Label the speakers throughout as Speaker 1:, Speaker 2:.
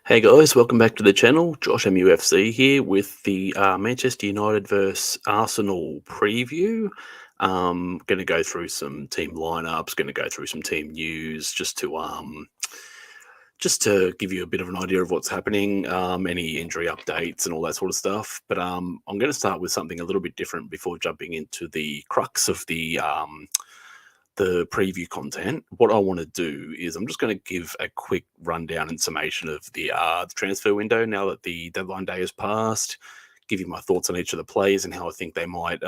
Speaker 1: Hey guys, welcome back to the channel. Josh MUFC here with the Manchester United versus Arsenal preview. Going to go through some team lineups, going to go through some team news, just to give you a bit of an idea of what's happening, any injury updates and all that sort of stuff. But I'm going to start with something a little bit different before jumping into the crux of the preview content. What I want to do is I'm just going to give a quick rundown and summation of the transfer window now that the deadline day has passed. Give you my thoughts on each of the players and how I think they might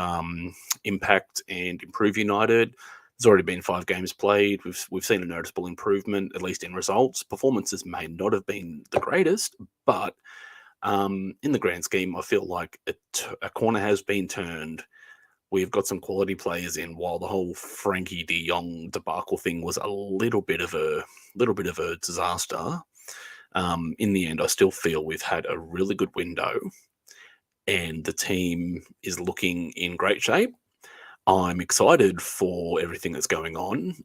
Speaker 1: impact and improve United. There's already been 5 games played. We've seen a noticeable improvement, at least in results. Performances may not have been the greatest, but in the grand scheme, I feel like a corner has been turned. We've got some quality players in. While the whole Frankie De Jong debacle thing was a little bit of a disaster, in the end, I still feel we've had a really good window, and the team is looking in great shape. I'm excited for everything that's going on,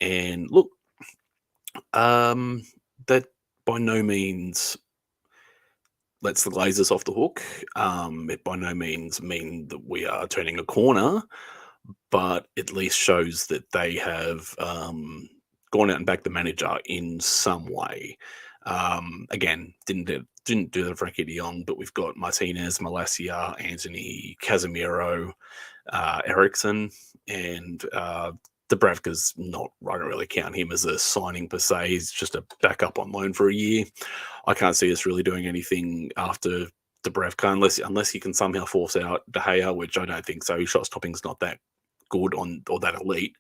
Speaker 1: and look, um, that by no means lets the Glazers off the hook. It by no means mean that we are turning a corner, but at least shows that they have gone out and backed the manager in some way. Again, didn't do the Frankie de Jong, but we've got Martinez, Malacia, Anthony, Casemiro, Ericsson, and Dubravka's not. I don't really count him as a signing per se. He's just a backup on loan for a year. I can't see us really doing anything after Dubravka unless he can somehow force out De Gea, which I don't think so. His shot stopping's not that good on or that elite.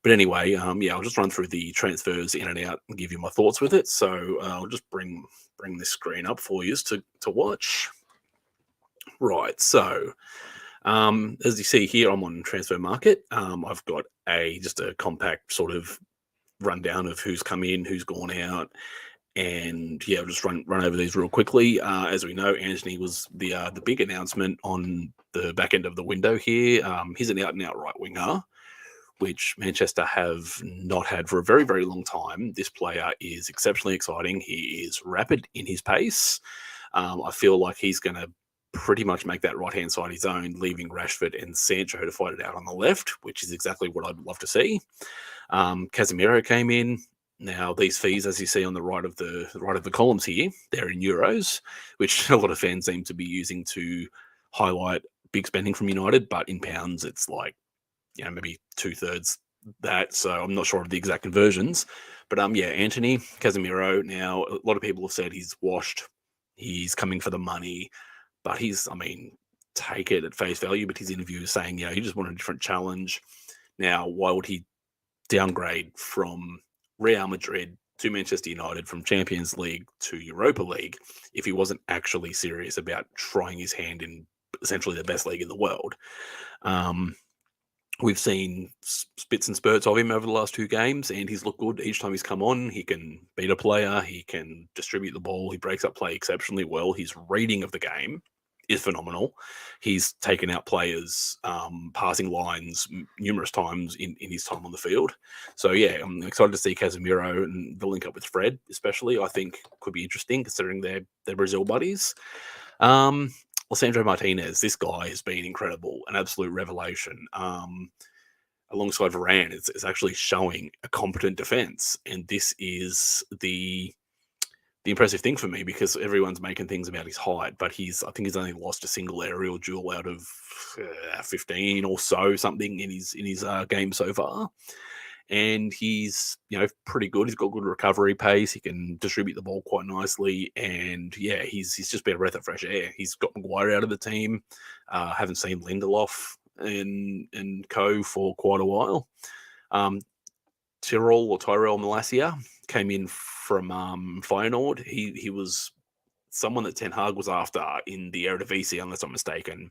Speaker 1: But anyway, yeah, I'll just run through the transfers in and out and give you my thoughts with it. So I'll just bring this screen up for you to watch. Right, so as you see here, I'm on Transfer Market. I've got just a compact sort of rundown of who's come in, who's gone out, and yeah, I'll just run over these real quickly. As we know, Anthony was the big announcement on the back end of the window here. He's an out and out right winger, which Manchester have not had for a very, very long time. This player is exceptionally exciting. He is rapid in his pace. I feel like he's going to pretty much make that right hand side his own, leaving Rashford and Sancho to fight it out on the left, which is exactly what I'd love to see. Casemiro came in. Now these fees, as you see on the right of the columns here, they're in euros, which a lot of fans seem to be using to highlight big spending from United, but in pounds it's like maybe 2/3 that. So I'm not sure of the exact conversions, but yeah, Anthony Casemiro. Now a lot of people have said he's washed. He's coming for the money, but take it at face value. But his interview is saying, he just wanted a different challenge. Now, why would he downgrade from Real Madrid to Manchester United, from Champions League to Europa League, if he wasn't actually serious about trying his hand in essentially the best league in the world? We've seen spits and spurts of him over the last 2 games, and he's looked good each time he's come on. He can beat a player, he can distribute the ball, he breaks up play exceptionally well. His reading of the game is phenomenal. He's taken out players, passing lines numerous times in his time on the field. So yeah, I'm excited to see Casemiro, and the link up with Fred, especially, I think could be interesting considering they're Brazil buddies. Alessandro Martinez, this guy has been incredible, an absolute revelation. Alongside Varane, it's actually showing a competent defense, and this is the impressive thing for me, because everyone's making things about his height, but I think he's only lost a single aerial duel out of 15 or so, something in his game so far. And he's pretty good. He's got good recovery pace. He can distribute the ball quite nicely, and yeah, he's just been a breath of fresh air. He's got Maguire out of the team. Haven't seen Lindelof and co for quite a while. Tyrell Malacia came in from Feyenoord. He was someone that Ten Hag was after in the Eredivisie, unless I'm mistaken.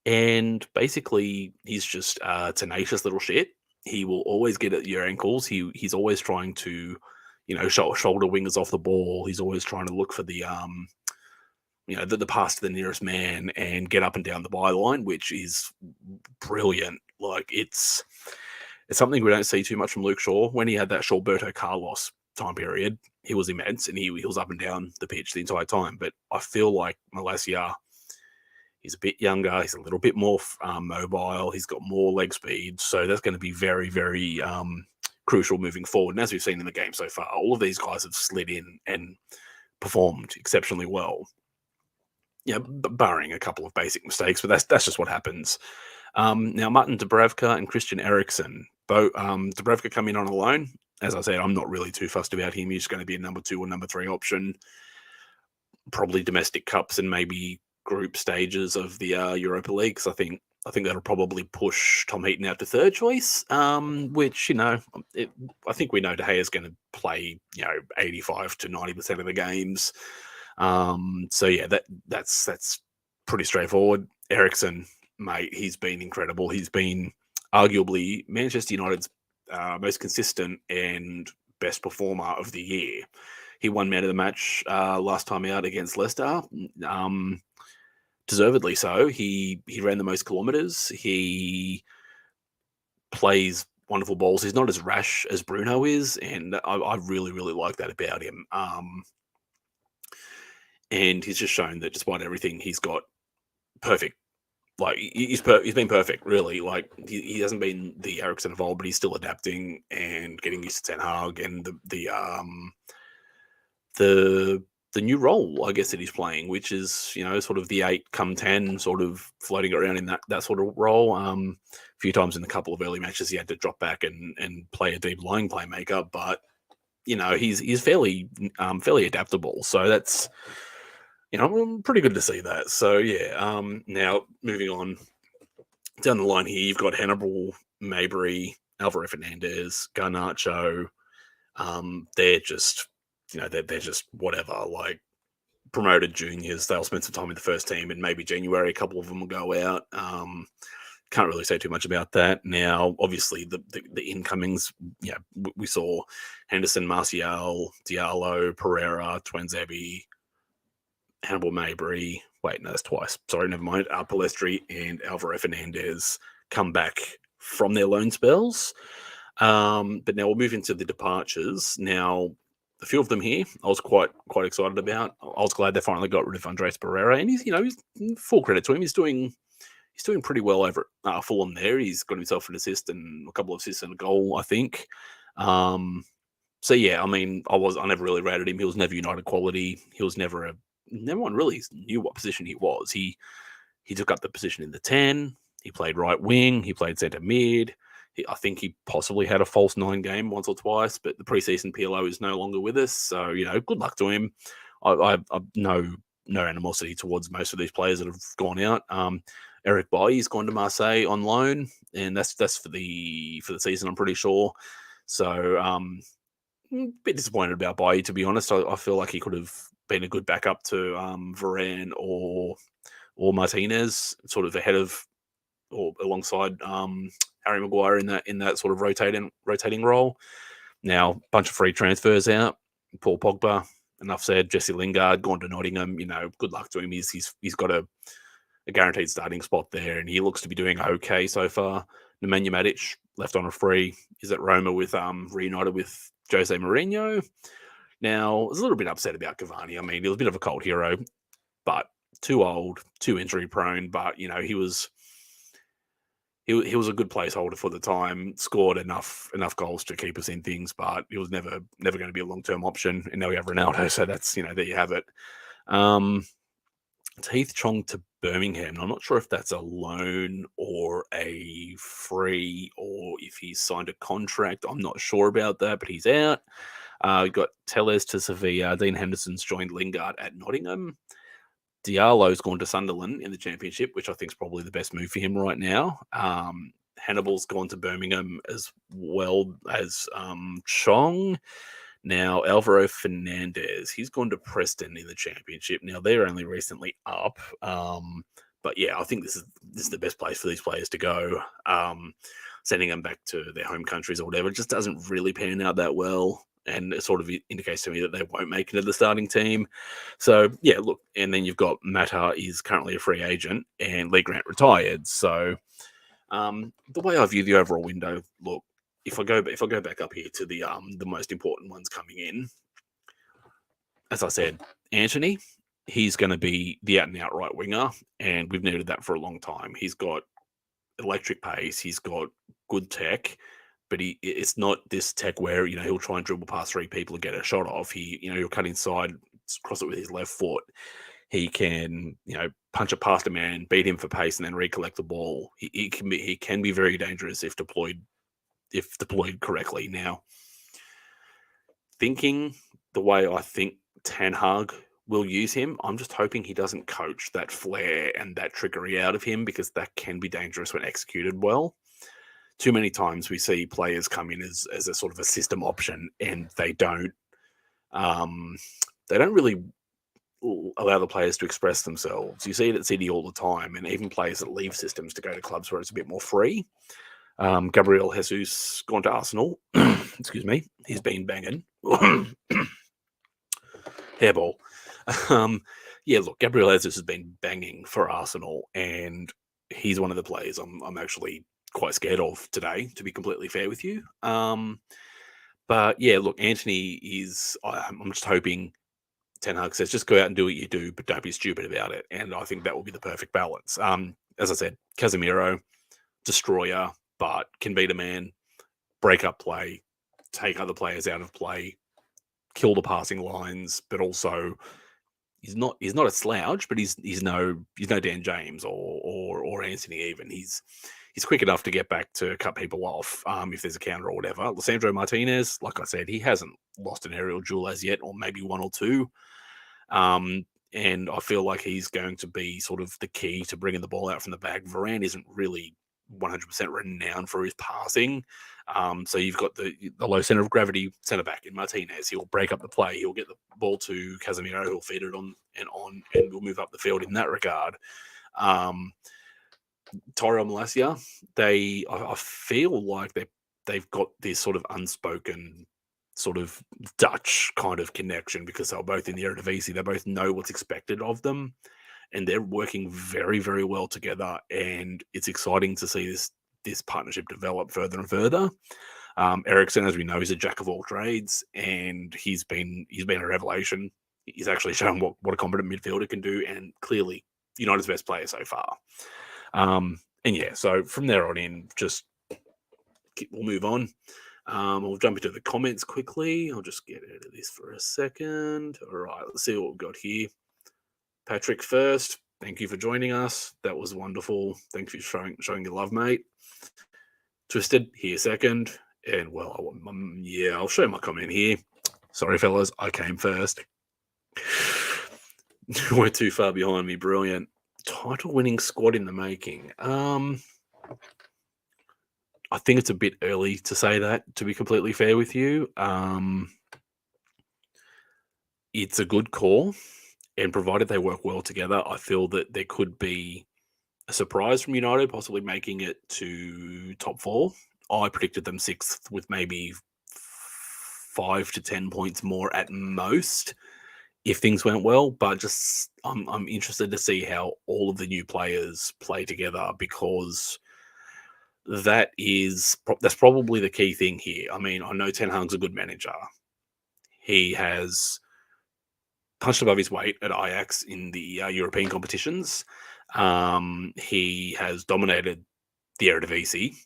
Speaker 1: And basically, he's just a tenacious little shit. He will always get at your ankles. He's always trying to, shoulder wingers off the ball. He's always trying to look for the the pass to the nearest man and get up and down the byline, which is brilliant. Like it's something we don't see too much from Luke Shaw. When he had that Shawberto Carlos time period, he was immense, and he was up and down the pitch the entire time. But I feel like Malacia, he's a bit younger, he's a little bit more mobile, he's got more leg speed, so that's going to be very, very crucial moving forward. And as we've seen in the game so far, all of these guys have slid in and performed exceptionally well. Yeah, barring a couple of basic mistakes, but that's just what happens. Now, Martin Dubravka and Christian Eriksen, both Dubravka come in on a loan. As I said, I'm not really too fussed about him. He's going to be a number 2 or number 3 option, probably domestic cups and maybe group stages of the Europa League. Because I think that'll probably push Tom Heaton out to third choice. Which I think we know De Gea is going to play 85 to 90% of the games. So yeah, that's pretty straightforward. Eriksen, mate, he's been incredible. He's been arguably Manchester United's most consistent and best performer of the year. He won man of the match last time out against Leicester. Deservedly so. He ran the most kilometres. He plays wonderful balls. He's not as rash as Bruno is, and I really, really like that about him. And he's just shown that despite everything, he's got perfect. Like he's been perfect, really. Like he hasn't been the Eriksen of old, but he's still adapting and getting used to Ten Hag and the new role, I guess, that he's playing, which is sort of the 8-10, sort of floating around in that sort of role. A few times in a couple of early matches, he had to drop back and play a deep lying playmaker, but he's fairly adaptable. So that's pretty good to see that. So yeah. Now moving on down the line here, you've got Hannibal, Mabry, Alvaro Fernandez, Garnacho. They're just they're just whatever, like promoted juniors. They'll spend some time in the first team, and maybe January a couple of them will go out. Can't really say too much about that. Now, obviously, the incomings, we saw Henderson, Martial, Diallo, Pereira, Twanzebe, Hannibal Mabry. Wait, no, that's twice. Sorry, never mind. Palestri and Alvaro Fernandez come back from their loan spells. But now we'll move into the departures. Now, a few of them here, I was quite excited about. I was glad they finally got rid of Andres Pereira, and he's full credit to him. He's doing pretty well over at Fulham there. He's got himself an assist and a couple of assists and a goal, I think. So yeah, I mean, I never really rated him. He was never United quality. He was never no one really knew what position he was. He took up the position in the 10. He played right wing. He played centre mid. I think he possibly had a false 9 game once or twice, but the preseason PLO is no longer with us. So, good luck to him. I have no animosity towards most of these players that have gone out. Eric Bailly's gone to Marseille on loan, and that's for the season, I'm pretty sure. So, a bit disappointed about Bailly, to be honest. I feel like he could have been a good backup to Varane or Martinez, sort of ahead of or alongside Harry Maguire in that sort of rotating role. Now, bunch of free transfers out. Paul Pogba, enough said. Jesse Lingard gone to Nottingham. Good luck to him. He's got a guaranteed starting spot there, and he looks to be doing okay so far. Nemanja Matic left on a free. Is at Roma with reunited with Jose Mourinho. Now, I was a little bit upset about Cavani. I mean, he was a bit of a cult hero, but too old, too injury prone. But he was a good placeholder for the time. Scored enough goals to keep us in things, but he was never going to be a long term option. And now we have Ronaldo, so that's there you have it. It's Heath Chong to Birmingham. I'm not sure if that's a loan or a free, or if he's signed a contract. I'm not sure about that, but he's out. We've got Tellez to Sevilla. Dean Henderson's joined Lingard at Nottingham. Diallo's gone to Sunderland in the Championship, which I think is probably the best move for him right now. Hannibal's gone to Birmingham as well as Chong. Now, Alvaro Fernandez, he's gone to Preston in the Championship. Now, they're only recently up. But yeah, I think this is the best place for these players to go. Sending them back to their home countries or whatever just doesn't really pan out that well. And it sort of indicates to me that they won't make it into the starting team. So, yeah, look, and then you've got Mata is currently a free agent and Lee Grant retired. So, the way I view the overall window, look, if I go back up here to the most important ones coming in, as I said, Anthony, he's going to be the out and out right winger, and we've needed that for a long time. He's got electric pace, he's got good tech, but it's not this tech where he'll try and dribble past three people and get a shot off. He'll cut inside, cross it with his left foot. He can punch it past a man, beat him for pace, and then recollect the ball. He can be very dangerous if deployed correctly. Now, thinking the way I think Ten Hag will use him, I'm just hoping he doesn't coach that flair and that trickery out of him, because that can be dangerous when executed well. Too many times we see players come in as a sort of a system option, and they don't really allow the players to express themselves. You see it at City all the time, and even players that leave systems to go to clubs where it's a bit more free. Gabriel Jesus gone to Arsenal. Excuse me. He's been banging. Hairball. Look, Gabriel Jesus has been banging for Arsenal, and he's one of the players I'm actually quite scared of today, to be completely fair with you. But yeah, look, Anthony is. I'm just hoping Ten Hag says just go out and do what you do, but don't be stupid about it. And I think that will be the perfect balance. As I said, Casemiro, destroyer, but can beat a man, break up play, take other players out of play, kill the passing lines, but also he's not a slouch, but he's no Dan James or Anthony even. He's quick enough to get back to cut people off if there's a counter or whatever. Lisandro Martinez, like I said, he hasn't lost an aerial duel as yet, or maybe one or two. And I feel like he's going to be sort of the key to bringing the ball out from the back. Varane isn't really 100% renowned for his passing. So you've got the low center of gravity center back in Martinez. He'll break up the play. He'll get the ball to Casemiro, who'll feed it on, and we'll move up the field in that regard. Tyrell Malacia, I feel like they've got this sort of unspoken sort of Dutch kind of connection, because they're both in the Eredivisie. They both know what's expected of them, and they're working very, very well together. And it's exciting to see this partnership develop further and further. Eriksen, as we know, is a jack of all trades, and he's been a revelation. He's actually shown what a competent midfielder can do, and clearly United's best player so far. And yeah, so from there on in, we'll move on. We'll jump into the comments quickly. I'll just get out of this for a second. All right, let's see what we've got here. Patrick first, thank you for joining us. That was wonderful. Thanks for showing your love, mate. Twisted here second. And well, I'll show my comment here. Sorry, fellas, I came first. We're too far behind me. Brilliant. Title-winning squad in the making. I think it's a bit early to say that, to be completely fair with you. It's a good call, and provided they work well together, I feel that there could be a surprise from United, possibly making it to top four. I predicted them sixth with maybe 5 to 10 points more at most if things went well. But just I'm interested to see how all of the new players play together, because that's probably the key thing here. I mean, I know Ten Hag's a good manager. He has punched above his weight at Ajax in the European competitions. He has dominated the Eredivisie,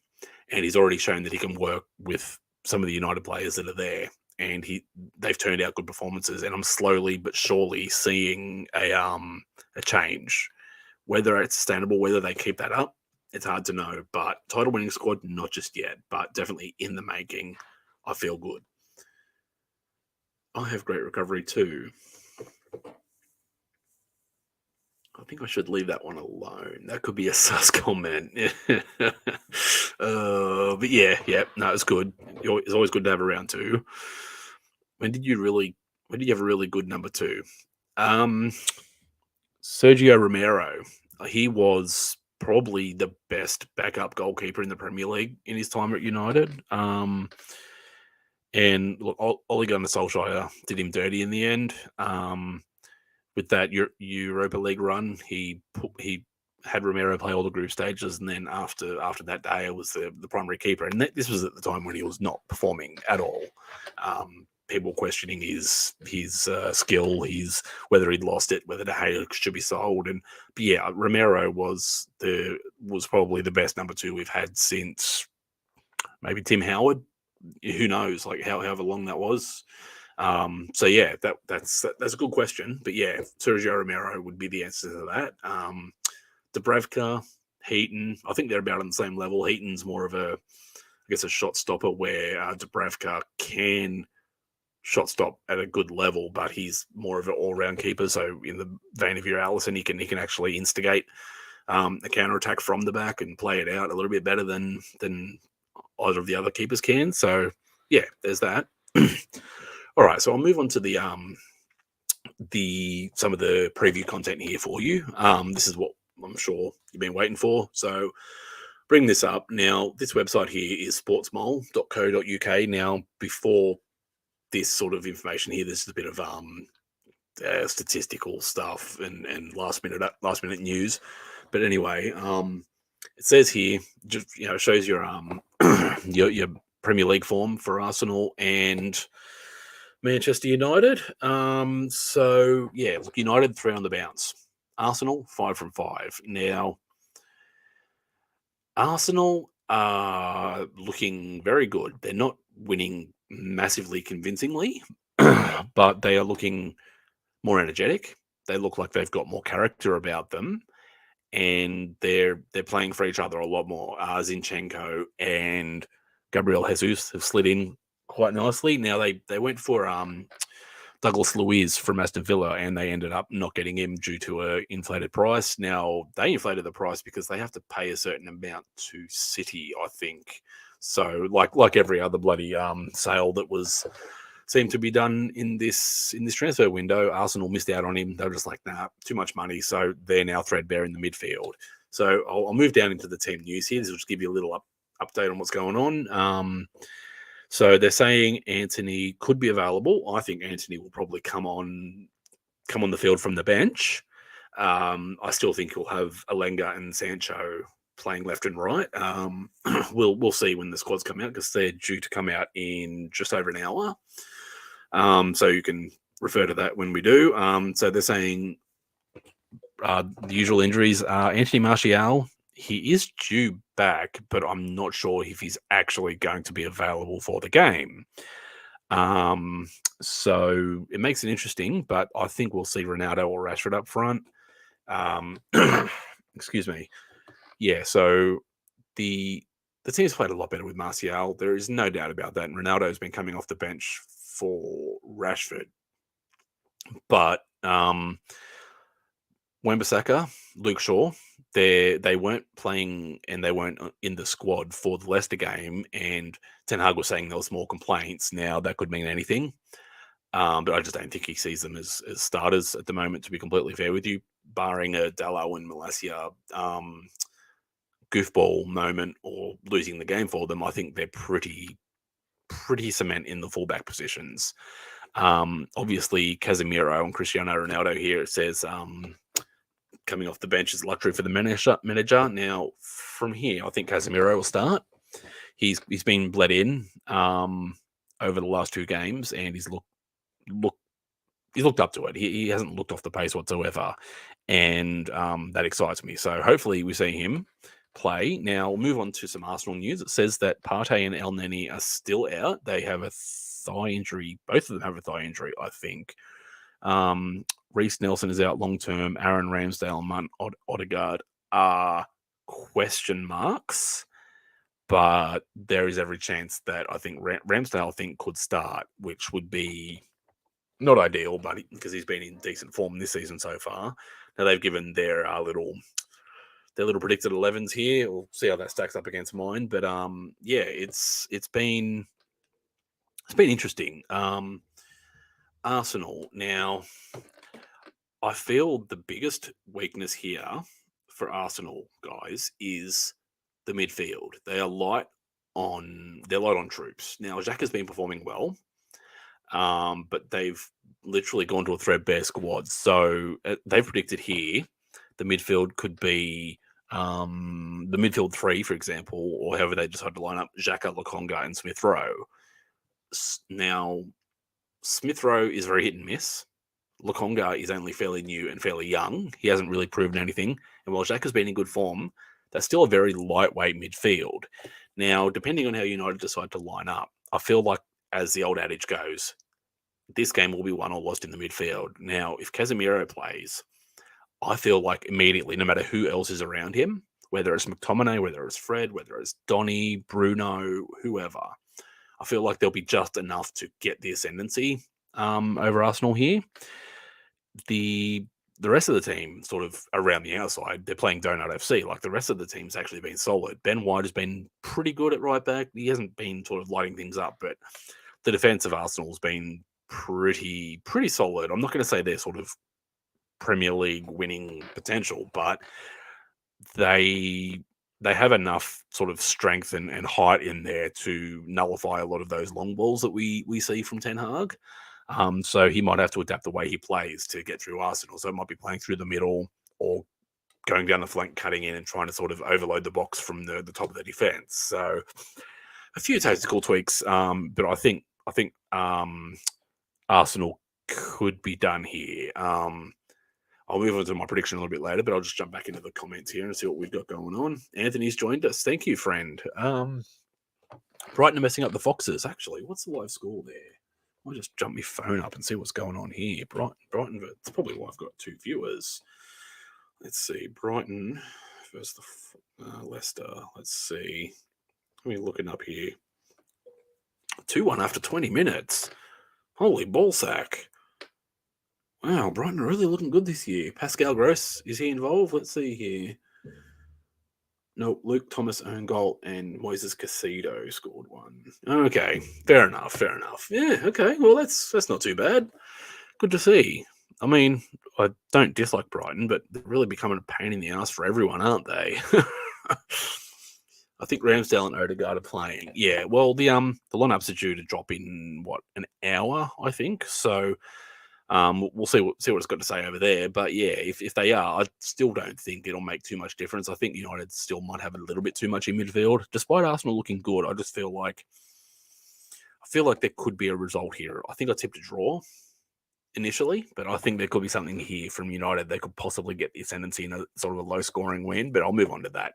Speaker 1: and he's already shown that he can work with some of the United players that are there, and they've turned out good performances. And I'm slowly but surely seeing a change. Whether it's sustainable, whether they keep that up, it's hard to know. But title-winning squad, not just yet, but definitely in the making. I feel good. I have great recovery too. I think I should leave that one alone. That could be a sus comment. But yeah, no, it's good. It's always good to have a round two. When did you have a really good number two? Sergio Romero. He was probably the best backup goalkeeper in the Premier League in his time at United. And look, Ole Gunnar Solskjaer did him dirty in the end. With that Europa League run, he had Romero play all the group stages, and then after that day, it was the primary keeper. And this was at the time when he was not performing at all. people questioning his skill, whether he'd lost it, whether De Gea should be sold. But yeah, Romero was probably the best number 2 we've had since maybe Tim Howard. Who knows, like however long that was. So yeah, that's a good question. But yeah, Sergio Romero would be the answer to that. Dubravka, Heaton, I think they're about on the same level. Heaton's more of a shot stopper, where Dubravka can shot stop at a good level, but he's more of an all-round keeper. So in the vein of your Allison, he can actually instigate a counter attack from the back and play it out a little bit better than either of the other keepers can. So yeah, there's that. All right, so I'll move on to some of the preview content here for you. This is what I'm sure you've been waiting for. So bring this up. Now, this website here is sportsmole.co.uk. Now, before this sort of information here, there's a bit of statistical stuff and last minute news. But anyway, it says here, just shows your your Premier League form for Arsenal and Manchester United. So yeah, look, United 3 on the bounce. Arsenal 5 from 5. Now, Arsenal are looking very good. They're not winning massively convincingly, but they are looking more energetic. They look like they've got more character about them, and they're playing for each other a lot more. Zinchenko and Gabriel Jesus have slid in quite nicely. Now they went for Douglas Luiz from Aston Villa, and they ended up not getting him due to an inflated price. Now, they inflated the price because they have to pay a certain amount to City, I think. So, like every other bloody sale that seemed to be done in this transfer window, Arsenal missed out on him. They were just like, nah, too much money. So they're now threadbare in the midfield. So I'll move down into the team news here. This will just give you a little update on what's going on. So they're saying Anthony could be available. I think Anthony will probably come on the field from the bench. I still think he'll have Alenga and Sancho playing left and right. We'll see when the squads come out, because they're due to come out in just over an hour. So you can refer to that when we do. So they're saying the usual injuries. Anthony Martial, he is due back, but I'm not sure if he's actually going to be available for the game. So it makes it interesting, but I think we'll see Ronaldo or Rashford up front. Excuse me. Yeah, so the team's played a lot better with Martial. There is no doubt about that. And Ronaldo's been coming off the bench for Rashford. But Wan-Bissaka, Luke Shaw, they weren't playing and they weren't in the squad for the Leicester game. And Ten Hag was saying there were small complaints. Now, that could mean anything. But I just don't think he sees them as starters at the moment, to be completely fair with you, barring a Dalot and Malacia goofball moment or losing the game for them. I think they're pretty cement in the fullback positions. Obviously, Casemiro and Cristiano Ronaldo here, it says coming off the bench is luxury for the manager. Now, from here, I think Casemiro will start. He's been bled in over the last 2 games, and he's looked up to it. He hasn't looked off the pace whatsoever, and that excites me. So hopefully we see him play. Now we'll move on to some Arsenal news. It says that Partey and El Neni are still out. They have a thigh injury. Both of them have a thigh injury, I think. Reece Nelson is out long term. Aaron Ramsdale and Odegaard are question marks, but there is every chance that I think Ramsdale could start, which would be not ideal, but because he's been in decent form this season so far. Now they've given their little predicted 11s here. We'll see how that stacks up against mine. But yeah, it's been interesting. Arsenal. Now, I feel the biggest weakness here for Arsenal, guys, is the midfield. They are light on troops. Now, Xhaka's been performing well. But they've literally gone to a threadbare squad. So they've predicted here the midfield could be the midfield 3, for example, or however they decide to line up: Xhaka, Lokonga, and Smith Rowe. Now, Smith Rowe is very hit and miss. Lokonga is only fairly new and fairly young. He hasn't really proven anything. And while Xhaka has been in good form, that's still a very lightweight midfield. Now, depending on how United decide to line up, I feel like, as the old adage goes, this game will be won or lost in the midfield. Now, if Casemiro plays, I feel like immediately, no matter who else is around him, whether it's McTominay, whether it's Fred, whether it's Donny, Bruno, whoever, I feel like there'll be just enough to get the ascendancy over Arsenal here. The rest of the team, sort of around the outside, they're playing Donut FC. Like, the rest of the team's actually been solid. Ben White has been pretty good at right back. He hasn't been sort of lighting things up, but the defense of Arsenal's been pretty solid. I'm not going to say they're sort of Premier League winning potential, but they have enough sort of strength and height in there to nullify a lot of those long balls that we see from Ten Hag. So he might have to adapt the way he plays to get through Arsenal. So it might be playing through the middle or going down the flank, cutting in and trying to sort of overload the box from the top of the defense. So a few tactical tweaks, but I think Arsenal could be done here. I'll move on to my prediction a little bit later, but I'll just jump back into the comments here and see what we've got going on. Anthony's joined us. Thank you, friend. Brighton are messing up the Foxes, actually. What's the live score there? I'll just jump my phone up and see what's going on here. Brighton, it's probably why I've got 2 viewers. Let's see. Brighton versus Leicester. Let's see. Let me look it up here. 2-1 after 20 minutes. Holy ballsack. Wow, Brighton are really looking good this year. Pascal Gross, is he involved? Let's see here. No, Luke Thomas own goal and Moises Caicedo scored 1. Okay, fair enough. Yeah, okay, well, that's not too bad. Good to see. I mean, I don't dislike Brighton, but they're really becoming a pain in the ass for everyone, aren't they? I think Ramsdale and Odegaard are playing. Yeah, well, the lineups are due to drop in, an hour, I think. So we'll see what it's got to say over there. But yeah, if they are, I still don't think it'll make too much difference. I think United still might have a little bit too much in midfield. Despite Arsenal looking good, I just feel like there could be a result here. I think I tipped a draw initially, but I think there could be something here from United. They could possibly get the ascendancy in a sort of a low-scoring win, but I'll move on to that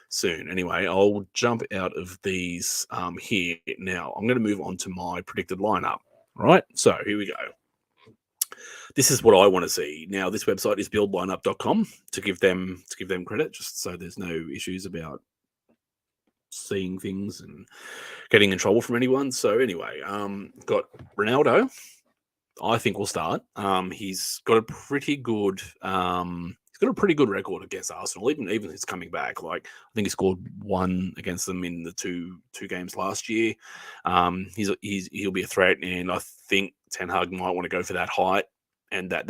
Speaker 1: soon. Anyway, I'll jump out of these here. Now, I'm going to move on to my predicted lineup. Right, so here we go. This is what I want to see. Now, this website is buildlineup.com to give them credit, just so there's no issues about seeing things and getting in trouble from anyone. So anyway, got Ronaldo. I think will start. He's got a pretty good record against Arsenal, even he's coming back. Like, I think he scored 1 against them in the two games last year. He'll be a threat, and I think Ten Hag might want to go for that height and that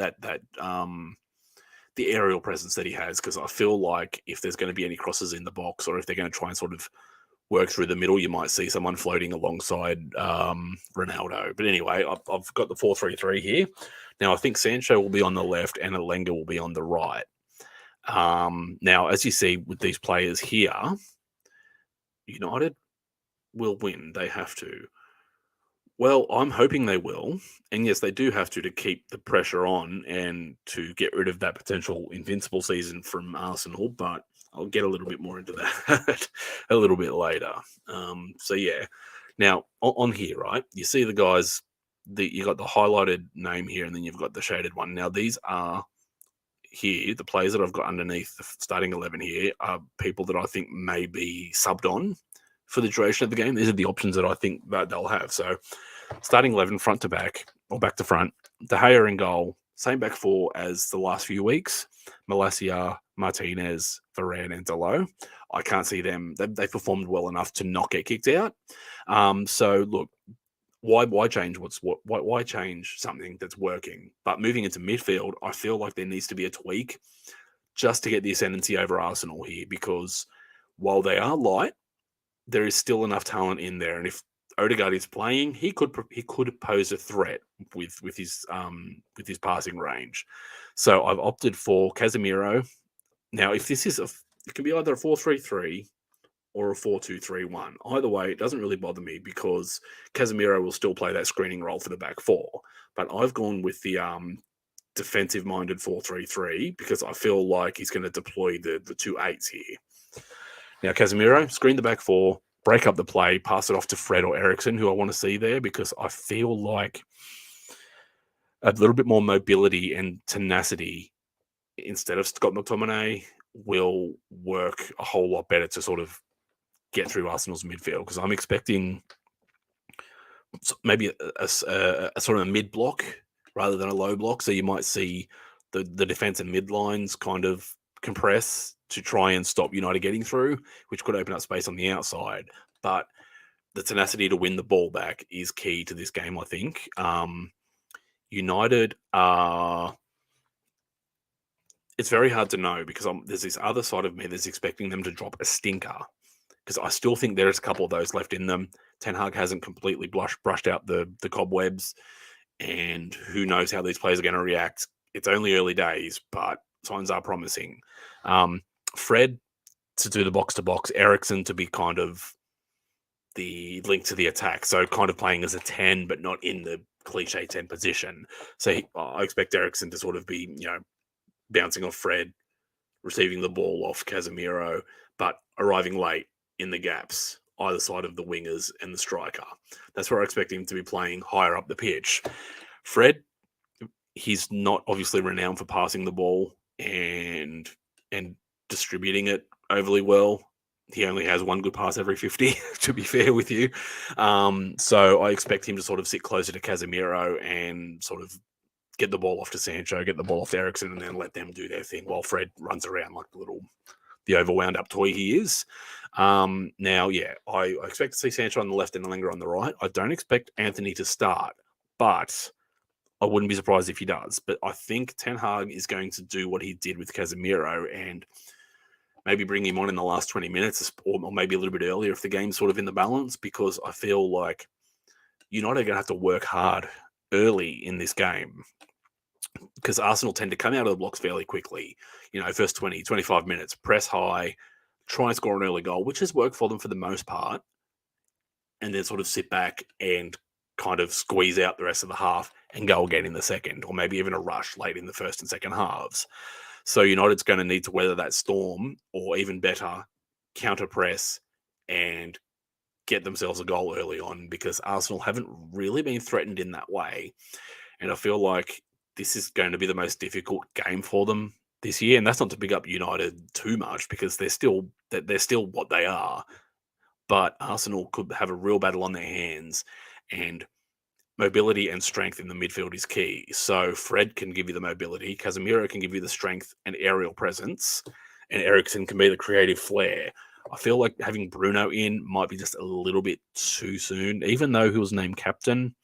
Speaker 1: the aerial presence that he has, because I feel like if there's going to be any crosses in the box, or if they're going to try and sort of work through the middle, you might see someone floating alongside Ronaldo. But anyway, I've got the 4-3-3 here. Now, I think Sancho will be on the left and Alenga will be on the right. Now, as you see with these players here, United will win. They have to. Well, I'm hoping they will. And yes, they do have to keep the pressure on and to get rid of that potential Invincible season from Arsenal. But I'll get a little bit more into that a little bit later. So, yeah. Now, on here, right, you see the guys, you got the highlighted name here, and then you've got the shaded one. Now, these are here, the players that I've got underneath the starting 11 here are people that I think may be subbed on for the duration of the game. These are the options that I think that they'll have. So, starting 11, front to back, or back to front. De Gea in goal, same back 4 as the last few weeks. Malacia, Martinez, Varane, and Dalot. I can't see them. They performed well enough to not get kicked out. So, look, why change why change something that's working? But moving into midfield, I feel like there needs to be a tweak just to get the ascendancy over Arsenal here, because while they are light, there is still enough talent in there, and if Odegaard is playing, he could pose a threat with his passing range. So I've opted for Casemiro. Now, if this is it can be either a 4-3-3 or a 4-2-3-1. Either way, it doesn't really bother me because Casemiro will still play that screening role for the back four. But I've gone with the defensive-minded 4-3-3 because I feel like he's going to deploy the two eights here. Now, Casemiro, screen the back four, break up the play, pass it off to Fred or Ericsson, who I want to see there, because I feel like a little bit more mobility and tenacity instead of Scott McTominay will work a whole lot better to sort of get through Arsenal's midfield, because I'm expecting maybe a sort of a mid block rather than a low block. So you might see the defense and mid lines kind of compress to try and stop United getting through, which could open up space on the outside. But the tenacity to win the ball back is key to this game, I think. United are... It's very hard to know because there's this other side of me that's expecting them to drop a stinker, because I still think there's a couple of those left in them. Ten Hag hasn't completely brushed out the cobwebs, and who knows how these players are going to react. It's only early days, but signs are promising. Fred to do the box-to-box, Ericsson to be kind of the link to the attack, so kind of playing as a 10, but not in the cliche 10 position. So I expect Ericsson to sort of be, bouncing off Fred, receiving the ball off Casemiro, but arriving late in the gaps, either side of the wingers and the striker. That's where I expect him to be playing higher up the pitch. Fred, he's not obviously renowned for passing the ball and distributing it overly well. He only has one good pass every 50, to be fair with you. So I expect him to sort of sit closer to Casemiro and sort of get the ball off to Sancho, get the ball off to Ericsson, and then let them do their thing while Fred runs around like the overwound up toy he is. Now, I expect to see Sancho on the left and Langer on the right. I don't expect Anthony to start, but I wouldn't be surprised if he does. But I think Ten Hag is going to do what he did with Casemiro and maybe bring him on in the last 20 minutes or maybe a little bit earlier if the game's sort of in the balance, because I feel like United are going to have to work hard early in this game, because Arsenal tend to come out of the blocks fairly quickly. First 20, 25 minutes, press high, try and score an early goal, which has worked for them for the most part, and then sort of sit back and kind of squeeze out the rest of the half and go again in the second, or maybe even a rush late in the first and second halves. So United's going to need to weather that storm, or even better, counter press and get themselves a goal early on, because Arsenal haven't really been threatened in that way. And I feel like this is going to be the most difficult game for them this year. And that's not to big up United too much, because they're still what they are. But Arsenal could have a real battle on their hands, and mobility and strength in the midfield is key. So Fred can give you the mobility, Casemiro can give you the strength and aerial presence, and Ericsson can be the creative flair. I feel like having Bruno in might be just a little bit too soon. Even though he was named captain,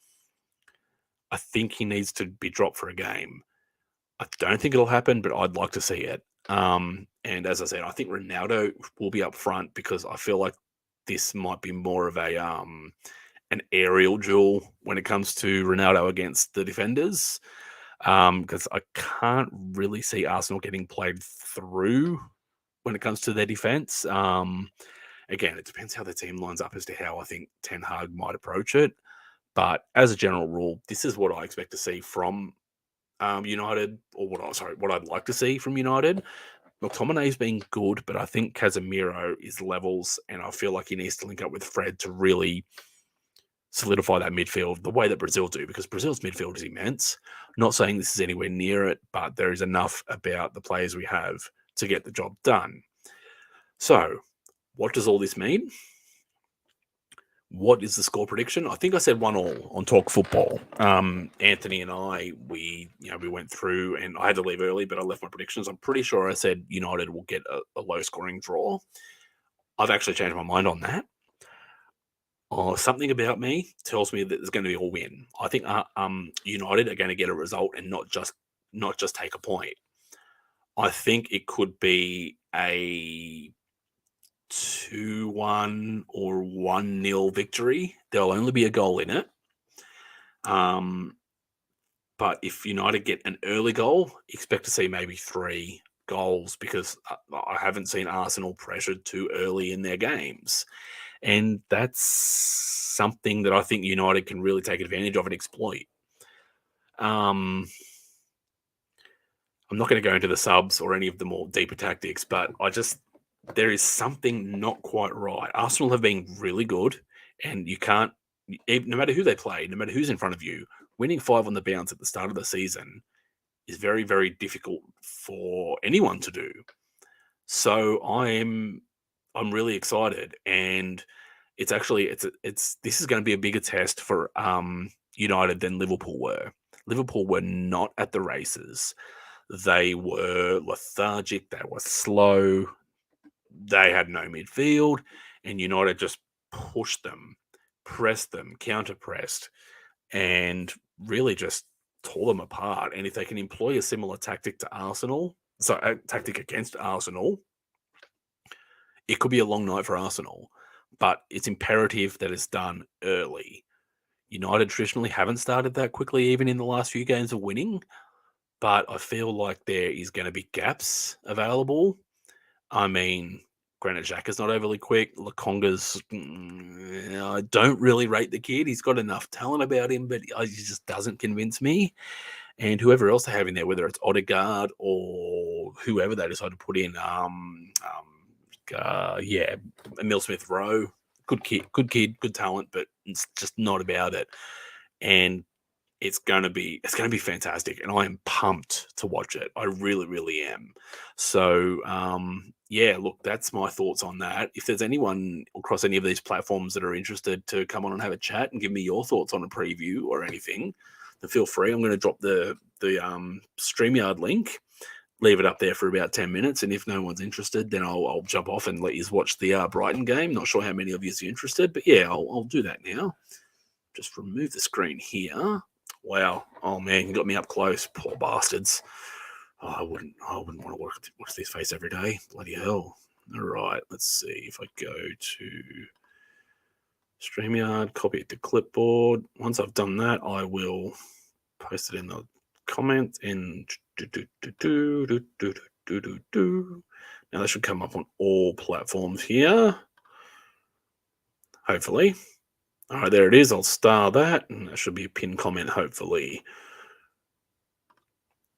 Speaker 1: I think he needs to be dropped for a game. I don't think it'll happen, but I'd like to see it. And as I said, I think Ronaldo will be up front, because I feel like this might be more of an aerial duel when it comes to Ronaldo against the defenders, because I can't really see Arsenal getting played through when it comes to their defense. Again, it depends how the team lines up as to how I think Ten Hag might approach it. But as a general rule, this is what I expect to see from United, or what I'd like to see from United. McTominay's been good, but I think Casemiro is levels, and I feel like he needs to link up with Fred to really solidify that midfield the way that Brazil do, because Brazil's midfield is immense. Not saying this is anywhere near it, but there is enough about the players we have to get the job done. So, what does all this mean? What is the score prediction? I think I said 1-1 on Talk Football. Anthony and I, we went through, and I had to leave early, but I left my predictions. I'm pretty sure I said United will get a low-scoring draw. I've actually changed my mind on that. Something about me tells me that there's going to be a win. I think United are going to get a result and not just take a point. I think it could be a 2-1 or 1-0 victory. There'll only be a goal in it. But if United get an early goal, expect to see maybe 3, goals because I haven't seen Arsenal pressured too early in their games. And that's something that I think United can really take advantage of and exploit. Um, I'm not going to go into the subs or any of the more deeper tactics, but there is something not quite right. Arsenal have been really good, and you can't, no matter who they play, no matter who's in front of you, winning 5 on the bounce at the start of the season is very, very difficult for anyone to do. So I'm really excited, and this is going to be a bigger test for United than Liverpool were. Liverpool were not at the races. They were lethargic. They were slow. They had no midfield, and United just pushed them, pressed them, counter pressed, and really just tore them apart. And if they can employ a similar tactic to Arsenal, so a tactic against Arsenal, it could be a long night for Arsenal. But it's imperative that it's done early. United traditionally haven't started that quickly, even in the last few games of winning. But I feel like there is going to be gaps available. I mean, granted, Xhaka's not overly quick. Lakonga's, I don't really rate the kid. He's got enough talent about him, but he just doesn't convince me. And whoever else they have in there, whether it's Odegaard or whoever they decide to put in, Emil Smith Rowe, good kid, good talent, but it's just not about it. And it's going to be fantastic, and I am pumped to watch it. I really, really am. So, look, that's my thoughts on that. If there's anyone across any of these platforms that are interested to come on and have a chat and give me your thoughts on a preview or anything, then feel free. I'm going to drop the StreamYard link, leave it up there for about 10 minutes, and if no one's interested, then I'll jump off and let you watch the Brighton game. Not sure how many of you are interested, but yeah, I'll do that now. Just remove the screen here. Wow. Oh man, you got me up close. Poor bastards. Oh, I wouldn't want to watch this face every day. Bloody hell. All right, let's see if I go to StreamYard, copy it to clipboard. Once I've done that, I will post it in the comments and now that should come up on all platforms here. Hopefully. All right, there it is. I'll star that, and that should be a pinned comment, hopefully.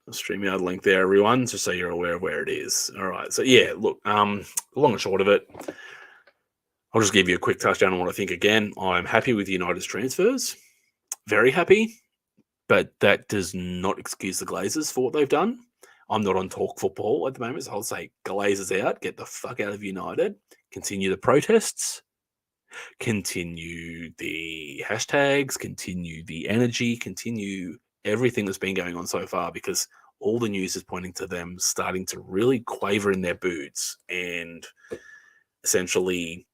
Speaker 1: The StreamYard link there, everyone, just so you're aware of where it is. All right, so yeah, look, long and short of it, I'll just give you a quick touchdown on what I think again. I'm happy with United's transfers. Very happy, but that does not excuse the Glazers for what they've done. I'm not on Talk Football at the moment, so I'll say Glazers out, get the fuck out of United, continue the protests, continue the hashtags, continue the energy, continue everything that's been going on so far, because all the news is pointing to them starting to really quaver in their boots and essentially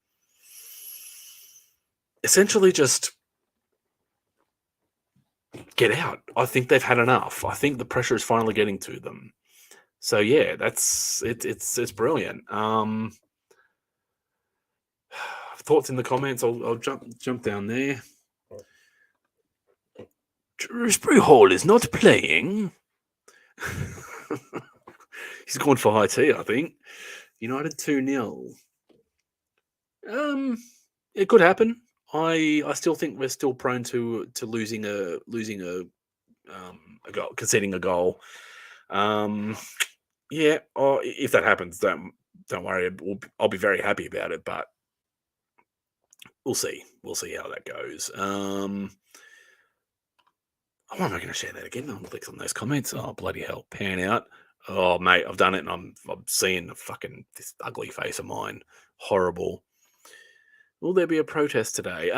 Speaker 1: just get out. I think they've had enough. I think the pressure is finally getting to them. So yeah, that's it. It's brilliant. Thoughts in the comments. I'll jump down there. Shrewsbury Hall is not playing. He's going for high tea, I think. United 2-0. It could happen. I still think we're still prone to losing a goal, conceding a goal. Yeah. If that happens, don't worry. I'll be very happy about it. But we'll see. We'll see how that goes. Why am I going to share that again? No one clicks on those comments. Oh, bloody hell. Pan out. Oh, mate, I've done it, and I'm seeing this ugly face of mine. Horrible. Will there be a protest today?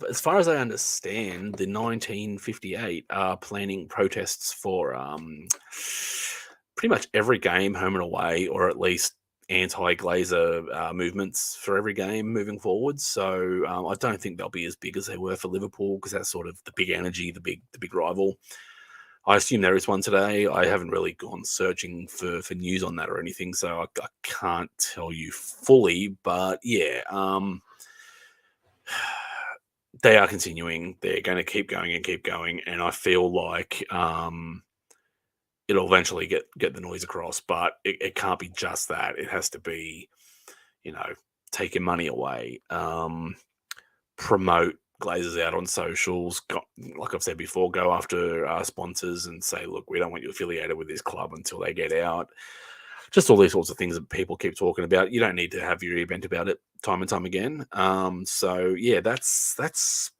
Speaker 1: As far as I understand, the 1958 are planning protests for pretty much every game, home and away, or at least anti-Glazer movements for every game moving forward. So I don't think they'll be as big as they were for Liverpool, because that's sort of the big energy, the big rival. I assume there is one today. I haven't really gone searching for news on that or anything, so I can't tell you fully. But yeah, they are continuing. They're going to keep going and keep going, and I feel like it'll eventually get the noise across, but it can't be just that. It has to be, you know, taking money away, promote Glazers out on socials. Like I've said before, go after sponsors and say, look, we don't want you affiliated with this club until they get out. Just all these sorts of things that people keep talking about. You don't need to have your event about it time and time again. So yeah, that's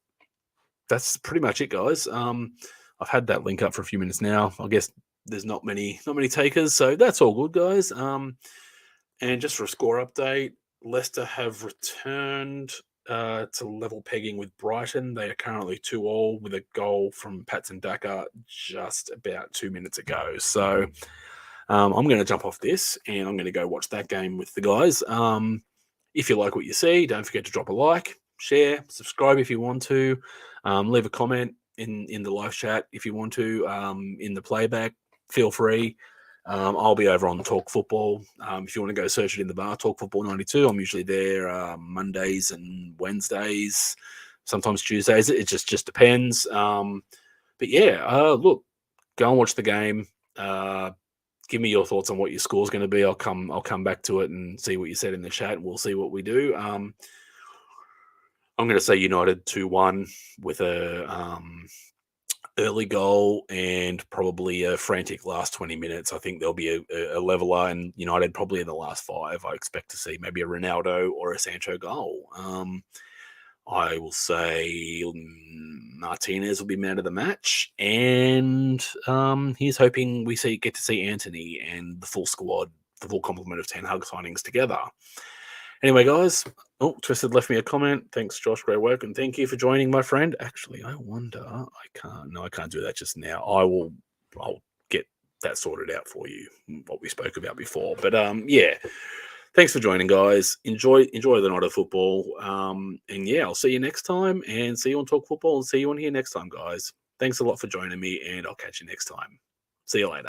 Speaker 1: pretty much it, guys. I've had that link up for a few minutes now. I guess there's not many takers, so that's all good, guys. And just for a score update, Leicester have returned to level pegging with Brighton. They are currently 2-2 with a goal from Patson Daka just about 2 minutes ago. So I'm going to jump off this and I'm going to go watch that game with the guys. If you like what you see, don't forget to drop a like, share, subscribe if you want to, leave a comment in the live chat if you want to. In the playback, feel free. I'll be over on Talk Football. If you want to go search it in the bar, Talk Football 92. I'm usually there Mondays and Wednesdays, sometimes Tuesdays. It just depends. But yeah, look, go and watch the game. Give me your thoughts on what your score's going to be. I'll come back to it and see what you said in the chat, and we'll see what we do. I'm going to say United 2-1 with a early goal and probably a frantic last 20 minutes. I think there'll be a leveler, and United probably in the last 5. I expect to see maybe a Ronaldo or a Sancho goal. I will say Martinez will be man of the match, and he's hoping we get to see Anthony and the full squad, the full complement of Ten Hag signings together. Anyway, guys, Twisted left me a comment. Thanks, Josh. Great work, and thank you for joining, my friend. Actually, I wonder. I can't do that just now. I'll get that sorted out for you. What we spoke about before, but yeah. Thanks for joining, guys. Enjoy the night of football. And yeah, I'll see you next time, and see you on Talk Football, and see you on here next time, guys. Thanks a lot for joining me, and I'll catch you next time. See you later.